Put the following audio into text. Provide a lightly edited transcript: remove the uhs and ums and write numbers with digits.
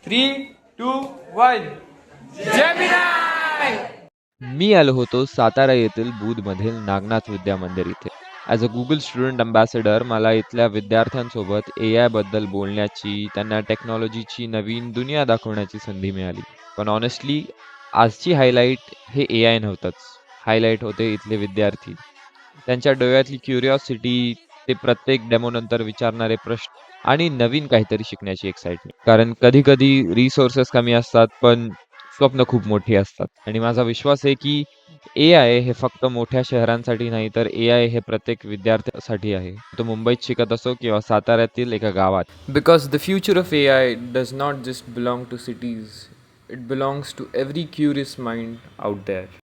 3, 2, 1. Gemini. मी आलो होतो सातारा येथील बुधमधील नागनाथ विद्या मंदिर इथे. As a Google student ambassador मला इथल्या विद्यार्थ्यांसोबत AI बद्दल बोलण्याची, त्यांना टेक्नॉलॉजीची नवीन दुनिया दाखवण्याची संधी मिळाली. पण ऑनेस्टली आजची हायलाईट हे AI नव्हतंच. हायलाईट होते इथले विद्यार्थी. त्यांच्या डोळ्यातली क्युरिओसिटी, ते प्रत्येक डेमोनंतर विचारणारे प्रश्न आणि नवीन काहीतरी शिकण्याची एक्साइटमेंट. कारण कधी-कधी रिसोर्सेस कमी असतात, पण स्वप्न खूप मोठी असतात. आणि माझा विश्वास आहे की AI हे फक्त मोठ्या शहरांसाठी नाही, तर AI हे प्रत्येक विद्यार्थ्यासाठी आहे. तो मुंबईत शिकत असो किंवा साताऱ्यातील एका गावात. Because the future of AI does not just belong to cities, it belongs to every curious mind out there.